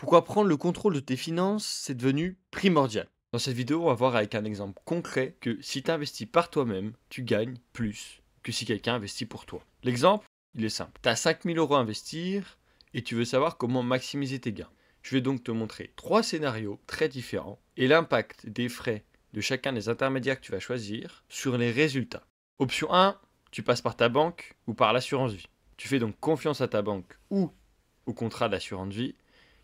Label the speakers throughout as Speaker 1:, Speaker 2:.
Speaker 1: Pourquoi prendre le contrôle de tes finances, c'est devenu primordial. Dans cette vidéo, on va voir avec un exemple concret que si tu investis par toi-même, tu gagnes plus que si quelqu'un investit pour toi. L'exemple, il est simple. Tu as 5000 euros à investir et tu veux savoir comment maximiser tes gains. Je vais donc te montrer 3 scénarios très différents et l'impact des frais de chacun des intermédiaires que tu vas choisir sur les résultats. Option 1, tu passes par ta banque ou par l'assurance vie. Tu fais donc confiance à ta banque ou au contrat d'assurance vie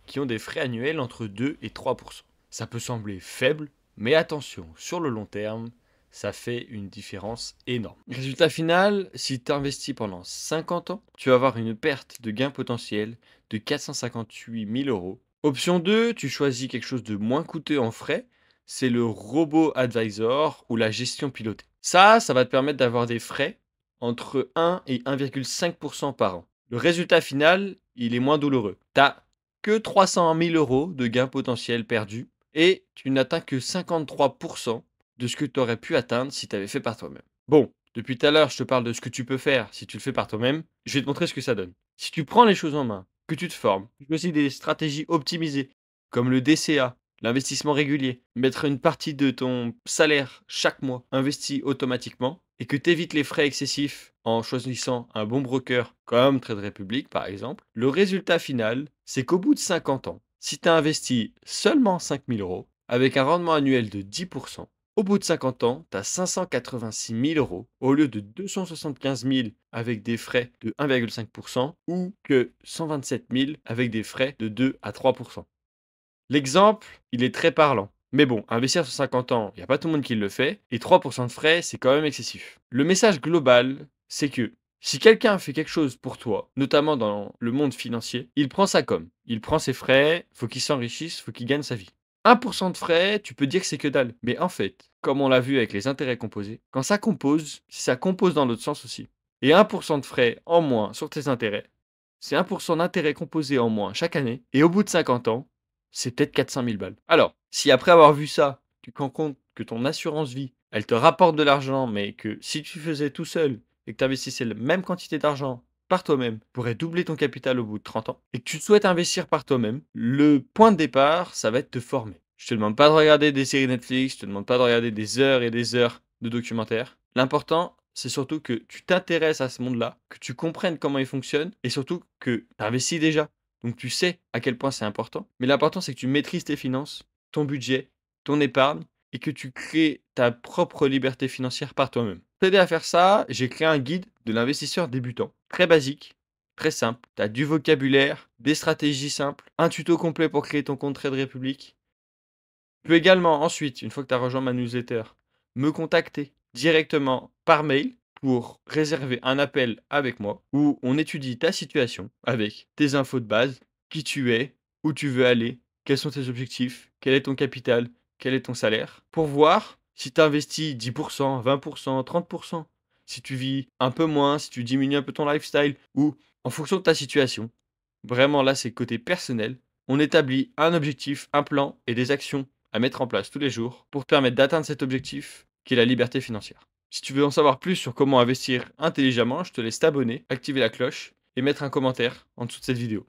Speaker 1: qui ont des frais annuels entre 2 et 3%. Ça peut sembler faible, mais attention, sur le long terme, ça fait une différence énorme. Résultat final, si tu investis pendant 50 ans, tu vas avoir une perte de gain potentiel de 458 000 euros. Option 2, tu choisis quelque chose de moins coûteux en frais, c'est le Robo Advisor ou la gestion pilotée. Ça va te permettre d'avoir des frais entre 1 et 1,5% par an. Le résultat final, il est moins douloureux. Tu as que 300 000 euros de gains potentiels perdus et tu n'atteins que 53% de ce que tu aurais pu atteindre si tu avais fait par toi-même. Bon, depuis tout à l'heure, je te parle de ce que tu peux faire si tu le fais par toi-même. Je vais te montrer ce que ça donne. Si tu prends les choses en main, que tu te formes, tu choisis des stratégies optimisées comme le DCA, l'investissement régulier, mettre une partie de ton salaire chaque mois investi automatiquement et que tu évites les frais excessifs en choisissant un bon broker comme Trade Republic par exemple, le résultat final, c'est qu'au bout de 50 ans, si tu as investi seulement 5000 euros avec un rendement annuel de 10%, au bout de 50 ans, tu as 586 000 euros au lieu de 275 000 avec des frais de 1,5% ou que 127 000 avec des frais de 2 à 3%. L'exemple, il est très parlant. Mais bon, investir sur 50 ans, il n'y a pas tout le monde qui le fait, et 3% de frais, c'est quand même excessif. Le message global, c'est que si quelqu'un fait quelque chose pour toi, notamment dans le monde financier, il prend sa com, il prend ses frais, faut qu'il s'enrichisse, faut qu'il gagne sa vie. 1% de frais, tu peux dire que c'est que dalle. Mais en fait, comme on l'a vu avec les intérêts composés, quand ça compose, ça compose dans l'autre sens aussi. Et 1% de frais en moins sur tes intérêts, c'est 1% d'intérêts composés en moins chaque année, et au bout de 50 ans, c'est peut-être 400 000 balles. Alors, si après avoir vu ça, tu te rends compte que ton assurance vie, elle te rapporte de l'argent, mais que si tu faisais tout seul et que tu investissais la même quantité d'argent par toi-même, tu pourrais doubler ton capital au bout de 30 ans, et que tu souhaites investir par toi-même, le point de départ, ça va être te former. Je te demande pas de regarder des séries Netflix, je te demande pas de regarder des heures et des heures de documentaires. L'important, c'est surtout que tu t'intéresses à ce monde-là, que tu comprennes comment il fonctionne, et surtout que tu investis déjà. Donc tu sais à quel point c'est important. Mais l'important, c'est que tu maîtrises tes finances, ton budget, ton épargne et que tu crées ta propre liberté financière par toi-même. Pour t'aider à faire ça, j'ai créé un guide de l'investisseur débutant. Très basique, très simple. Tu as du vocabulaire, des stratégies simples, un tuto complet pour créer ton compte Trade Republic. Tu peux également ensuite, une fois que tu as rejoint ma newsletter, me contacter directement par mail pour réserver un appel avec moi où on étudie ta situation avec tes infos de base, qui tu es, où tu veux aller, quels sont tes objectifs, quel est ton capital, quel est ton salaire, pour voir si tu investis 10%, 20%, 30%, si tu vis un peu moins, si tu diminues un peu ton lifestyle, ou en fonction de ta situation. Vraiment là, c'est côté personnel. On établit un objectif, un plan et des actions à mettre en place tous les jours pour te permettre d'atteindre cet objectif qui est la liberté financière. Si tu veux en savoir plus sur comment investir intelligemment, je te laisse t'abonner, activer la cloche et mettre un commentaire en dessous de cette vidéo.